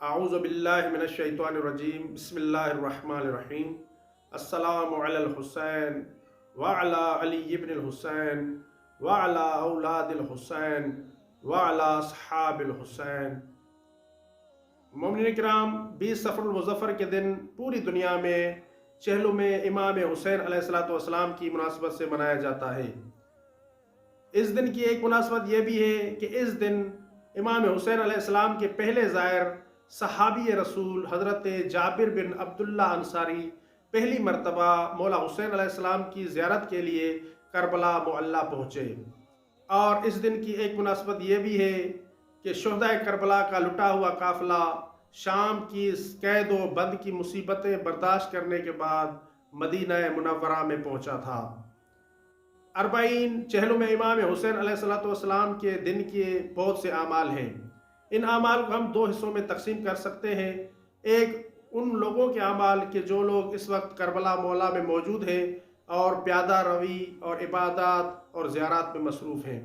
اعوذ باللہ من الشیطان الرجیم بسم اللہ الرحمن الرحیم السلام علی الحسین وعلی علی بن الحسین وعلی اولاد الحسین وعلی اصحاب الحسین۔ مومنین کرام، 20 صفر المظفر کے دن پوری دنیا میں چہلوں میں امام حسین علیہ السلام کی مناسبت سے منایا جاتا ہے۔ اس دن کی ایک مناسبت یہ بھی ہے کہ اس دن امام حسین علیہ السلام کے پہلے زائر صحابی رسول حضرت جابر بن عبداللہ انصاری پہلی مرتبہ مولا حسین علیہ السلام کی زیارت کے لیے کربلا معلیٰ پہنچے۔ اور اس دن کی ایک مناسبت یہ بھی ہے کہ شہدائے کربلا کا لٹا ہوا قافلہ شام کی قید و بند کی مصیبتیں برداشت کرنے کے بعد مدینہ منورہ میں پہنچا تھا۔ 40 چہلوں میں امام حسین علیہ السلام کے دن کے بہت سے اعمال ہیں۔ ان اعمال کو ہم 2 حصوں میں تقسیم کر سکتے ہیں۔ ایک ان لوگوں کے اعمال کہ جو لوگ اس وقت کربلا معلیٰ میں موجود ہیں اور پیادہ روی اور عبادات اور زیارات میں مصروف ہیں،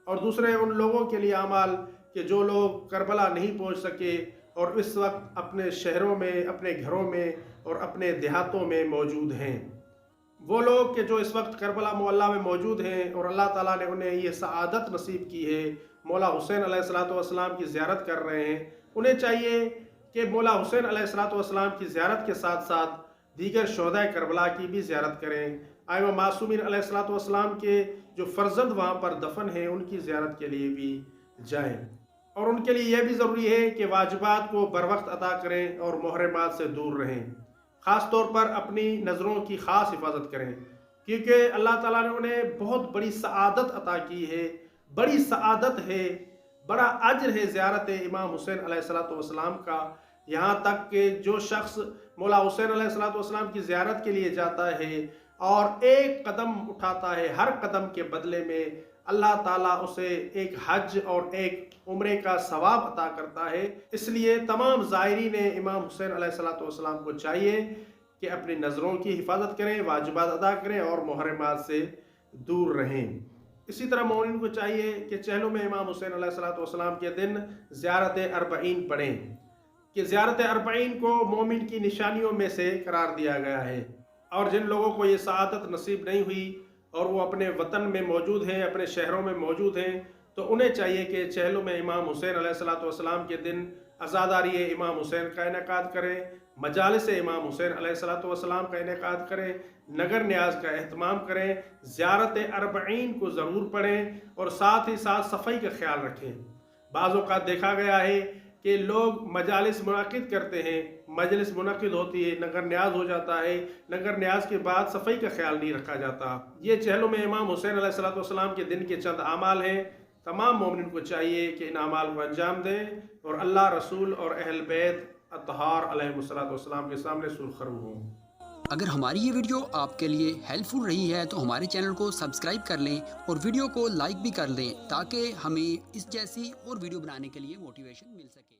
اور دوسرے ان لوگوں کے لیے اعمال کہ جو لوگ کربلا نہیں پہنچ سکے اور اس وقت اپنے شہروں میں، اپنے گھروں میں اور اپنے دیہاتوں میں موجود ہیں۔ وہ لوگ کہ جو اس وقت کربلا معلیٰ میں موجود ہیں اور اللہ تعالیٰ نے انہیں یہ سعادت نصیب کی ہے، مولا حسین علیہ السلام کی زیارت کر رہے ہیں، انہیں چاہیے کہ مولا حسین علیہ السلام کی زیارت کے ساتھ ساتھ دیگر شہدائے کربلا کی بھی زیارت کریں۔ ائمہ معصومین علیہ السلام کے جو فرزند وہاں پر دفن ہیں ان کی زیارت کے لیے بھی جائیں، اور ان کے لیے یہ بھی ضروری ہے کہ واجبات کو بروقت ادا کریں اور محرمات سے دور رہیں۔ خاص طور پر اپنی نظروں کی خاص حفاظت کریں، کیونکہ اللہ تعالیٰ نے انہیں بہت بڑی سعادت عطا کی ہے، بڑی سعادت ہے، بڑا اجر ہے زیارت امام حسین علیہ السلام کا۔ یہاں تک کہ جو شخص مولا حسین علیہ السلام کی زیارت کے لیے جاتا ہے اور ایک قدم اٹھاتا ہے، ہر قدم کے بدلے میں اللہ تعالیٰ اسے ایک حج اور ایک عمرے کا ثواب عطا کرتا ہے۔ اس لیے تمام زائرین امام حسین علیہ السلام کو چاہیے کہ اپنی نظروں کی حفاظت کریں، واجبات ادا کریں اور محرمات سے دور رہیں۔ اسی طرح مومنین کو چاہیے کہ چہلوں میں امام حسین علیہ السلام کے دن زیارت 40 پڑھیں، کہ زیارت 40 کو مومن کی نشانیوں میں سے قرار دیا گیا ہے۔ اور جن لوگوں کو یہ سعادت نصیب نہیں ہوئی اور وہ اپنے وطن میں موجود ہیں، اپنے شہروں میں موجود ہیں، تو انہیں چاہیے کہ چہلوں میں امام حسین علیہ السلام کے دن عزاداری امام حسین کا انعقاد کریں، مجالس امام حسین علیہ السلام کا انعقاد کریں، نگر نیاز کا اہتمام کریں، زیارت 40 کو ضرور پڑھیں اور ساتھ ہی ساتھ صفائی کا خیال رکھیں۔ بعض اوقات دیکھا گیا ہے کہ لوگ مجالس منعقد کرتے ہیں، مجلس منعقد ہوتی ہے، نگر نیاز ہو جاتا ہے، نگر نیاز کے بعد صفائی کا خیال نہیں رکھا جاتا۔ یہ چہلوں میں امام حسین علیہ السلام کے دن کے چند اعمال ہیں۔ تمام مومنین کو چاہیے کہ ان اعمال کو انجام دیں اور اللہ، رسول اور اہل بیت اطہار علیہ السلام کے سامنے سرخرو ہوں۔ اگر ہماری یہ ویڈیو آپ کے لیے ہیلپ فل رہی ہے تو ہمارے چینل کو سبسکرائب کر لیں اور ویڈیو کو لائک بھی کر لیں، تاکہ ہمیں اس جیسی اور ویڈیو بنانے کے لیے موٹیویشن مل سکے۔